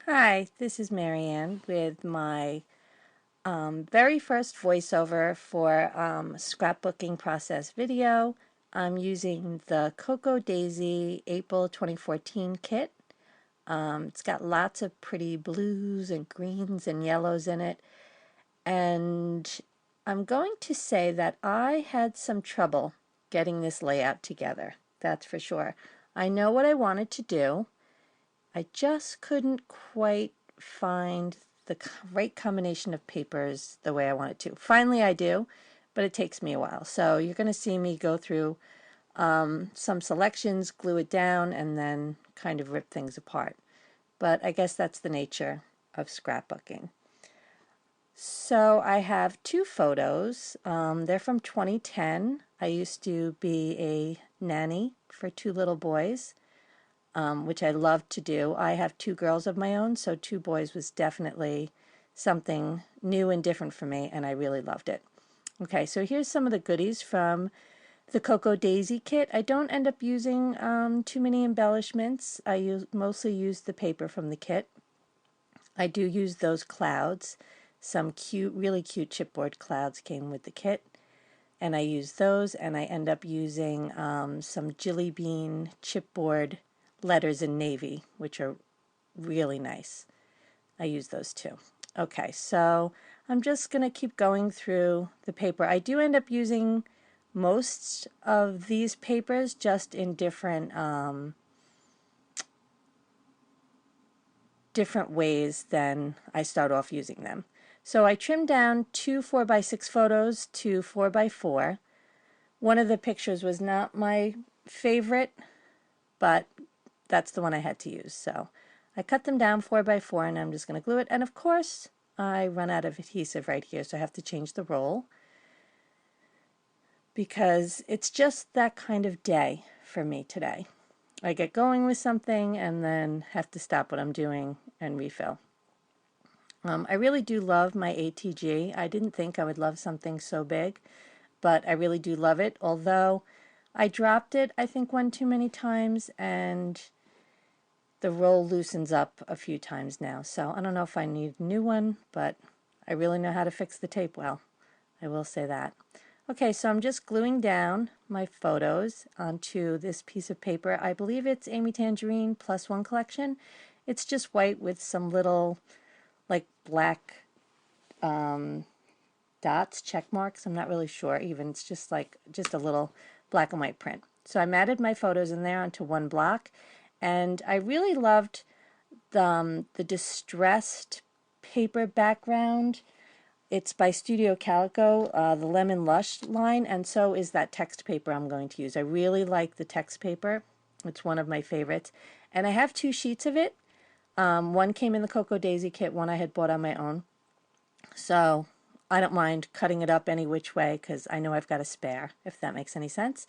Hi, this is Marianne with my very first voiceover for scrapbooking process video. I'm using the Cocoa Daisy April 2014 kit. It's got lots of pretty blues and greens and yellows in it. And I'm going to say that I had some trouble getting this layout together. That's for sure. I know what I wanted to do. I just couldn't quite find the right combination of papers the way I want it to. Finally I do, but it takes me a while. So you're going to see me go through some selections, glue it down, and then kind of rip things apart. But I guess that's the nature of scrapbooking. So I have two photos. They're from 2010. I used to be a nanny for two little boys. Which I love to do. I have two girls of my own, so two boys was definitely something new and different for me, and I really loved it. Okay, so here's some of the goodies from the Cocoa Daisy kit. I don't end up using too many embellishments. I mostly use the paper from the kit. I do use those clouds. Some cute, really cute chipboard clouds came with the kit, and I use those, and I end up using some Jelly Bean chipboard letters in navy, which are really nice. I use those too. Okay, so I'm just going to keep going through the paper. I do end up using most of these papers just in different ways than I start off using them. So I trimmed down two 4x6 photos to 4x4. One of the pictures was not my favorite, but that's the one I had to use. So I cut them down 4x4, and I'm just going to glue it. And of course, I run out of adhesive right here, so I have to change the roll because it's just that kind of day for me today. I get going with something and then have to stop what I'm doing and refill. I really do love my ATG. I didn't think I would love something so big, but I really do love it, although I dropped it, I think, one too many times, and the roll loosens up a few times now. So I don't know if I need a new one, but I really know how to fix the tape well. I will say that. Okay, so I'm just gluing down my photos onto this piece of paper. I believe it's Amy Tangerine Plus One collection. It's just white with some little like black dots, check marks. I'm not really sure even. It's just a little black and white print. So I matted my photos in there onto one block, and I really loved the distressed paper background. It's by Studio Calico, the Lemon Lush line, and so is that text paper I'm going to use. I really like the text paper. It's one of my favorites. And I have two sheets of it. One came in the Cocoa Daisy kit, one I had bought on my own. So I don't mind cutting it up any which way because I know I've got a spare, if that makes any sense.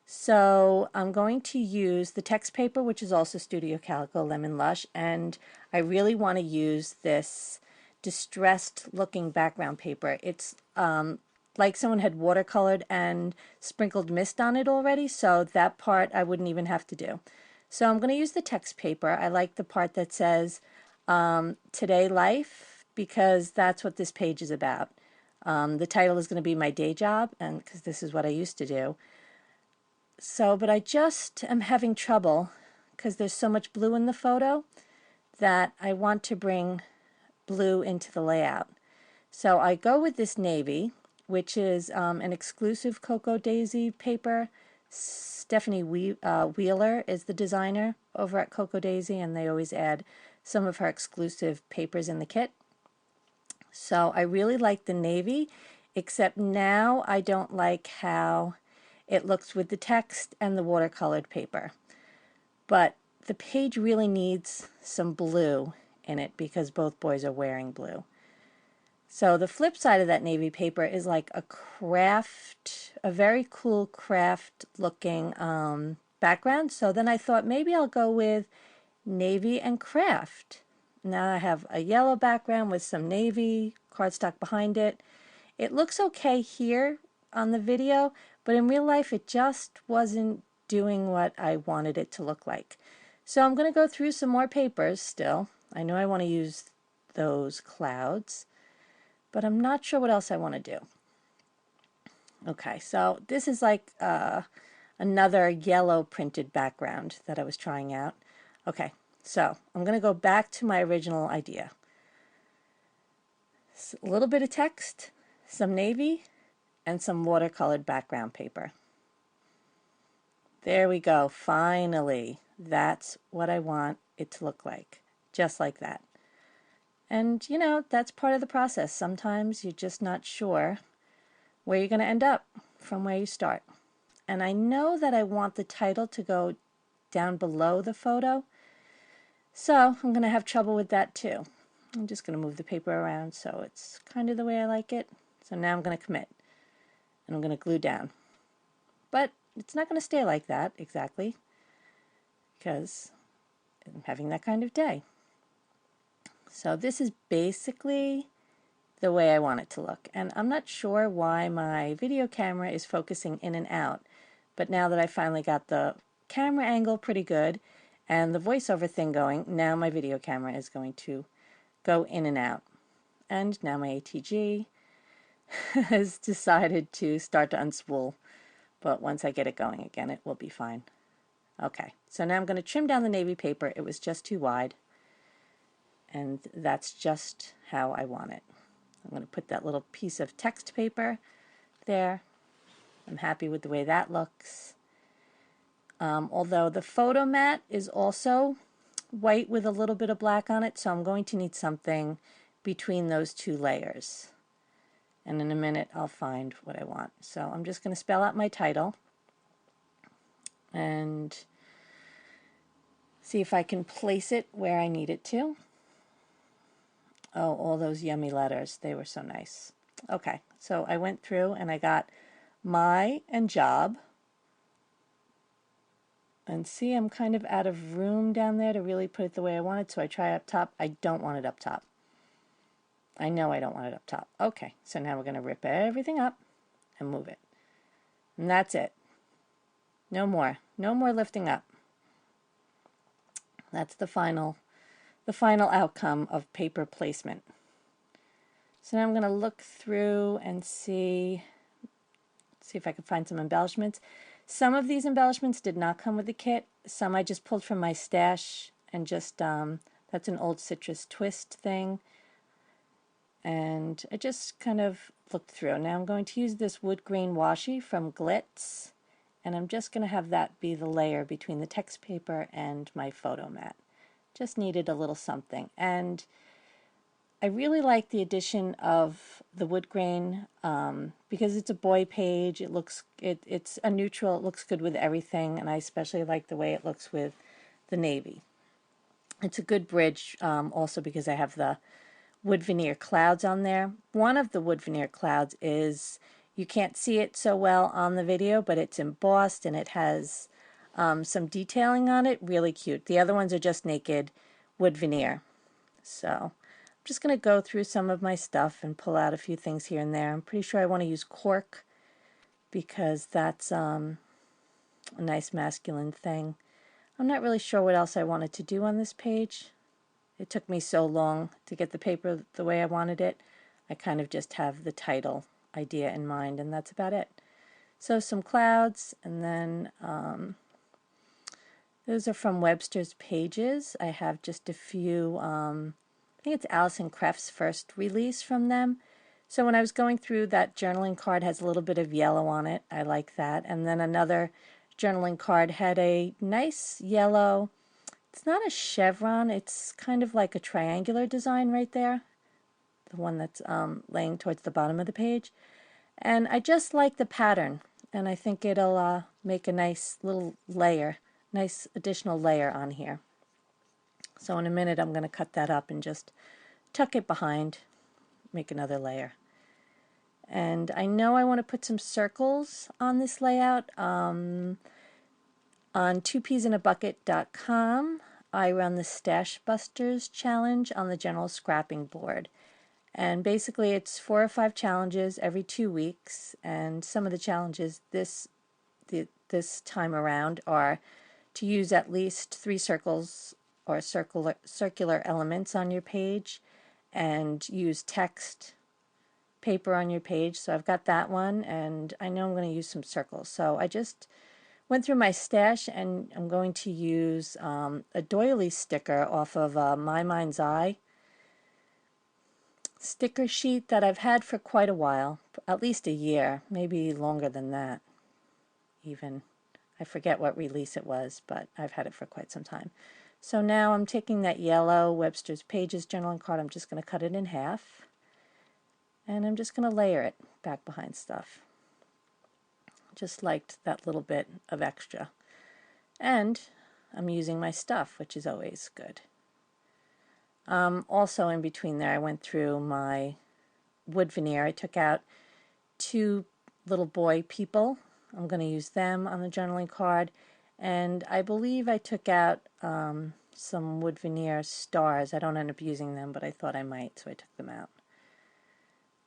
So I'm going to use the text paper, which is also Studio Calico Lemon Lush, and I really want to use this distressed looking background paper. It's like someone had watercolored and sprinkled mist on it already, so that part I wouldn't even have to do. So I'm going to use the text paper. I like the part that says Today Life, because that's what this page is about. The title is going to be My Day Job, and because this is what I used to do. So, but I just am having trouble because there's so much blue in the photo that I want to bring blue into the layout. So I go with this navy, which is an exclusive Cocoa Daisy paper. Stephanie Wheeler is the designer over at Cocoa Daisy, and they always add some of her exclusive papers in the kit. So I really like the navy, except now I don't like how it looks with the text and the watercolored paper. But the page really needs some blue in it because both boys are wearing blue. So the flip side of that navy paper is like a very cool craft looking background. So then I thought maybe I'll go with navy and craft. Now I have a yellow background with some navy cardstock behind it. It looks okay here on the video, but in real life it just wasn't doing what I wanted it to look like. So I'm going to go through some more papers still I know I want to use those clouds, but I'm not sure what else I want to do. Okay, so this is like another yellow printed background that I was trying out. Okay, so I'm going to go back to my original idea. A little bit of text, some navy, and some watercolored background paper. There we go, finally. That's what I want it to look like, just like that. And you know, that's part of the process. Sometimes you're just not sure where you're going to end up from where you start. And I know that I want the title to go down below the photo, so I'm going to have trouble with that too. I'm just going to move the paper around so it's kind of the way I like it. So now I'm going to commit, and I'm going to glue down. But it's not going to stay like that exactly, because I'm having that kind of day. So this is basically the way I want it to look. And I'm not sure why my video camera is focusing in and out, but now that I finally got the camera angle pretty good and the voiceover thing going, now my video camera is going to go in and out. And now my ATG has decided to start to unspool, but once I get it going again, it will be fine. Okay, so now I'm going to trim down the navy paper. It was just too wide, and that's just how I want it. I'm going to put that little piece of text paper there. I'm happy with the way that looks. Although the photo mat is also white with a little bit of black on it, so I'm going to need something between those two layers. And in a minute I'll find what I want. So I'm just going to spell out my title and see if I can place it where I need it to. Oh, all those yummy letters. They were so nice. Okay, so I went through and I got my and job. And see, I'm kind of out of room down there to really put it the way I want it, so I try up top. I don't want it up top. I know I don't want it up top. Okay, so now we're going to rip everything up and move it. And that's it. No more. No more lifting up. That's the final outcome of paper placement. So now I'm going to look through and see if I can find some embellishments. Some of these embellishments did not come with the kit. Some I just pulled from my stash and just, that's an old citrus twist thing. And I just kind of looked through. Now I'm going to use this wood grain washi from Glitz, and I'm just going to have that be the layer between the text paper and my photo mat. Just needed a little something. And I really like the addition of the wood grain because it's a boy page. It's a neutral. It looks good with everything, and I especially like the way it looks with the navy. It's a good bridge also because I have the wood veneer clouds on there. One of the wood veneer clouds is, you can't see it so well on the video, but it's embossed and it has some detailing on it. Really cute. The other ones are just naked wood veneer. So I'm just going to go through some of my stuff and pull out a few things here and there. I'm pretty sure I want to use cork because that's a nice masculine thing. I'm not really sure what else I wanted to do on this page. It took me so long to get the paper the way I wanted it. I kind of just have the title idea in mind, and that's about it. So some clouds, and then those are from Webster's Pages. I have just a few, I think it's Alison Kreff's first release from them. So when I was going through, that journaling card has a little bit of yellow on it. I like that. And then another journaling card had a nice yellow, it's not a chevron, it's kind of like a triangular design right there. The one that's laying towards the bottom of the page. And I just like the pattern, and I think it'll make a nice little layer, nice additional layer on here. So in a minute I'm going to cut that up and just tuck it behind, make another layer. And I know I want to put some circles on this layout. On 2peasinabucket.com, I run the Stashbusters challenge on the general scrapping board. And basically it's 4 or 5 challenges every 2 weeks, and some of the challenges this time around are to use at least 3 circles or circular elements on your page and use text paper on your page. So I've got that one, and I know I'm going to use some circles. So I just went through my stash, and I'm going to use a doily sticker off of My Mind's Eye sticker sheet that I've had for quite a while, at least a year, maybe longer than that even. I forget what release it was, but I've had it for quite some time. So now I'm taking that yellow Webster's Pages journaling card, I'm just going to cut it in half, and I'm just going to layer it back behind stuff. Just liked that little bit of extra. And I'm using my stuff, which is always good. Also in between there, I went through my wood veneer. I took out 2 little boy people. I'm going to use them on the journaling card. And I believe I took out some wood veneer stars. I don't end up using them, but I thought I might, so I took them out.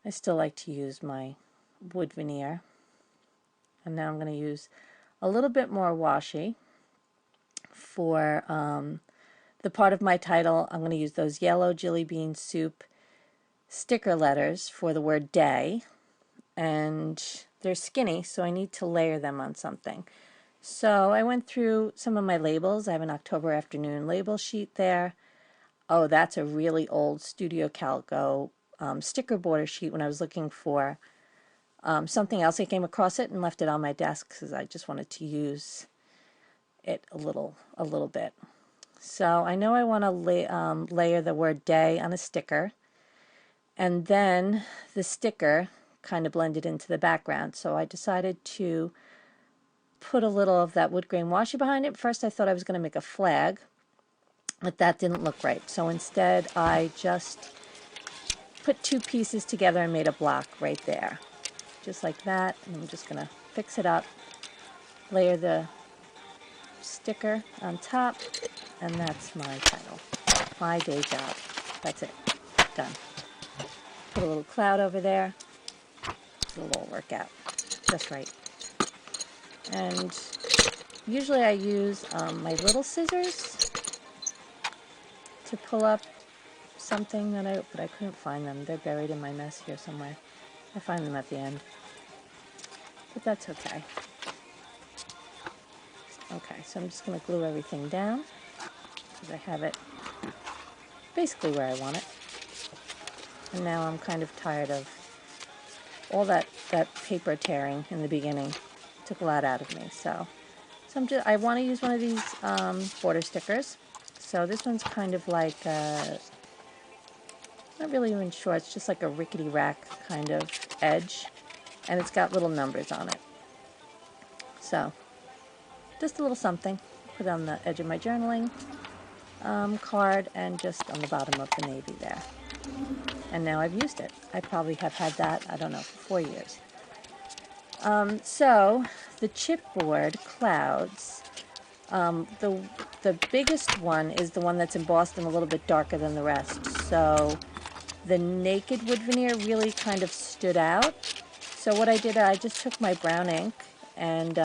I still like to use my wood veneer. And now I'm going to use a little bit more washi for the part of my title. I'm going to use those yellow jelly bean soup sticker letters for the word day, and they're skinny, so I need to layer them on something. So I went through some of my labels. I have an October afternoon label sheet there. Oh, that's a really old Studio Calico sticker border sheet. When I was looking for something else, I came across it and left it on my desk because I just wanted to use it a little bit. So I know I want to layer the word day on a sticker, and then the sticker kind of blended into the background. So I decided to put a little of that wood grain washi behind it. First I thought I was going to make a flag, but that didn't look right. So instead I just put 2 pieces together and made a block right there. Just like that. And I'm just going to fix it up, layer the sticker on top, and that's my title, My Day Job. That's it. Done. Put a little cloud over there. It'll all work out just right. And usually I use my little scissors to pull up something but I couldn't find them. They're buried in my mess here somewhere. I find them at the end. But that's okay. Okay, so I'm just going to glue everything down because I have it basically where I want it. And now I'm kind of tired of all that paper tearing in the beginning. Took a lot out of me. So I want to use one of these border stickers. So this one's kind of like not really even sure. It's just like a rickety rack kind of edge, and it's got little numbers on it. So just a little something. Put it on the edge of my journaling card and just on the bottom of the navy there. And now I've used it. I probably have had that, I don't know, for 4 years. So the chipboard clouds, the biggest one is the one that's embossed and a little bit darker than the rest. So the naked wood veneer really kind of stood out. So what I did, I just took my brown ink and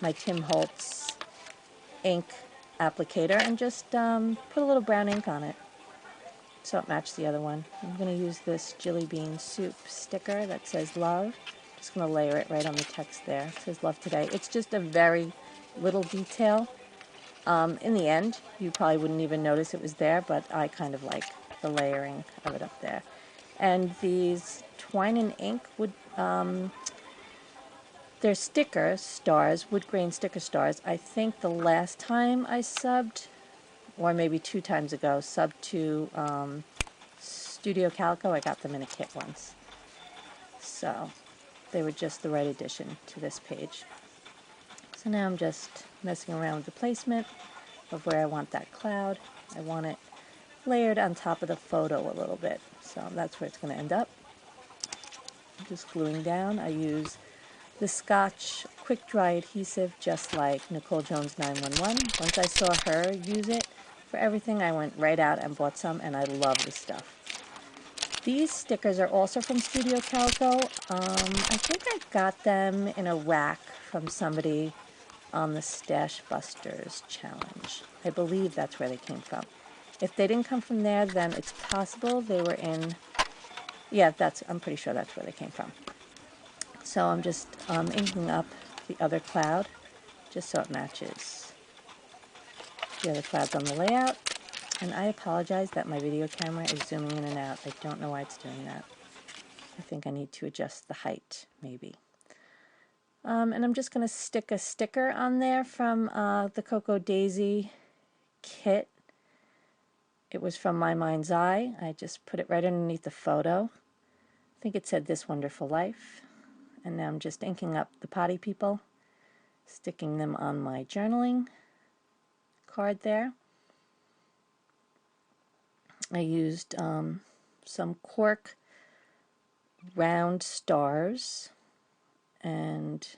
my Tim Holtz ink applicator and just put a little brown ink on it so it matched the other one. I'm going to use this jelly bean soup sticker that says love. Just going to layer it right on the text there. It says love today. It's just a very little detail. In the end, you probably wouldn't even notice it was there, but I kind of like the layering of it up there. And these twine and ink would they're sticker stars, wood grain sticker stars. I think the last time I subbed, or maybe 2 times ago, subbed to Studio Calico. I got them in a kit once. So they were just the right addition to this page. So now I'm just messing around with the placement of where I want that cloud. I want it layered on top of the photo a little bit. So that's where it's going to end up. I'm just gluing down. I use the Scotch quick dry adhesive, just like Nicole Jones 911. Once I saw her use it for everything, I went right out and bought some, and I love the stuff. These stickers are also from Studio Calico. I think I got them in a rack from somebody on the Stashbusters challenge. I believe that's where they came from. If they didn't come from there, then it's possible they were in, yeah, I'm pretty sure that's where they came from. So I'm just inking up the other cloud just so it matches the other clouds on the layout. And I apologize that my video camera is zooming in and out. I don't know why it's doing that. I think I need to adjust the height, maybe. And I'm just going to stick a sticker on there from the Cocoa Daisy kit. It was from My Mind's Eye. I just put it right underneath the photo. I think it said This Wonderful Life. And now I'm just inking up the potty people, sticking them on my journaling card there. I used some cork round stars and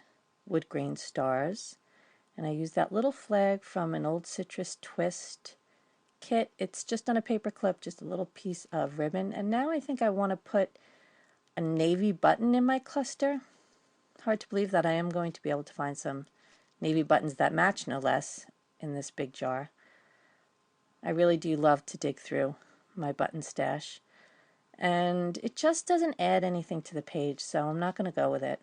wood grain stars, and I used that little flag from an old Citrus Twist kit. It's just on a paper clip, just a little piece of ribbon. And now I think I want to put a navy button in my cluster. Hard to believe that I am going to be able to find some navy buttons that match, no less, in this big jar. I really do love to dig through my button stash, and it just doesn't add anything to the page, so I'm not going to go with it.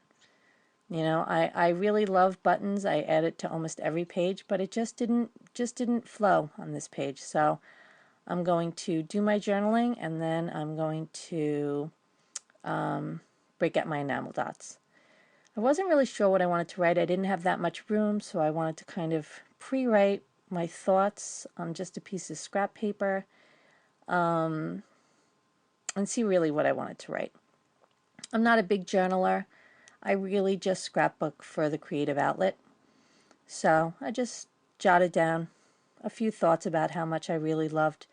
You know, I really love buttons. I add it to almost every page, but it just didn't flow on this page. So I'm going to do my journaling, and then I'm going to break out my enamel dots. I wasn't really sure what I wanted to write. I didn't have that much room, so I wanted to kind of pre-write my thoughts on just a piece of scrap paper, and see really what I wanted to write. I'm not a big journaler. I really just scrapbook for the creative outlet. So I just jotted down a few thoughts about how much I really loved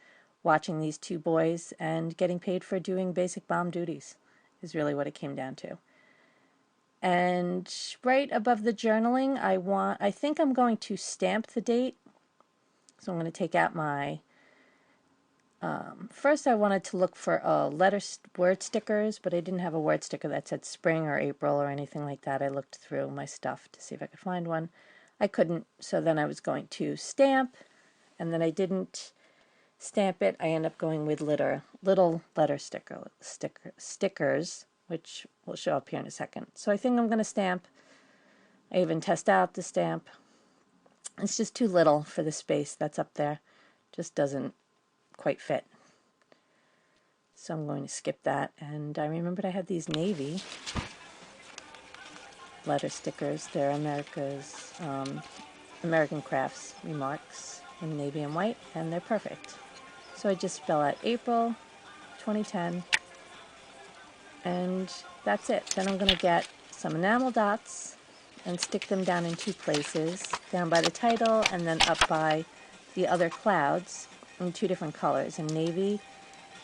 watching these two boys and getting paid for doing basic mom duties is really what it came down to. And right above the journaling, I think I'm going to stamp the date. So I'm going to take out my, first I wanted to look for word stickers, but I didn't have a word sticker that said spring or April or anything like that. I looked through my stuff to see if I could find one. I couldn't, so then I was going to stamp, and then I didn't stamp it. I ended up going with little letter stickers, which will show up here in a second. So I think I'm going to stamp. I even test out the stamp. It's just too little for the space that's up there. Just doesn't quite fit. So I'm going to skip that. And I remembered I had these navy letter stickers. They're American Crafts Remarks in navy and white, and they're perfect. So I just spell out April 2010, and that's it. Then I'm going to get some enamel dots and stick them down in two places, down by the title and then up by the other clouds in two different colors, in navy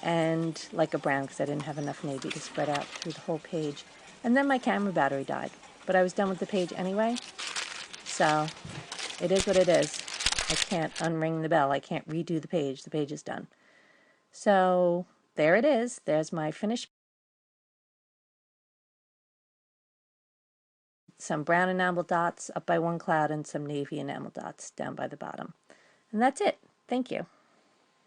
and like a brown, because I didn't have enough navy to spread out through the whole page. And then my camera battery died, but I was done with the page anyway, so it is what it is. I can't unring the bell. I can't redo the page. The page is done. So there it is. There's my finished. Some brown enamel dots up by one cloud and some navy enamel dots down by the bottom. And that's it. Thank you.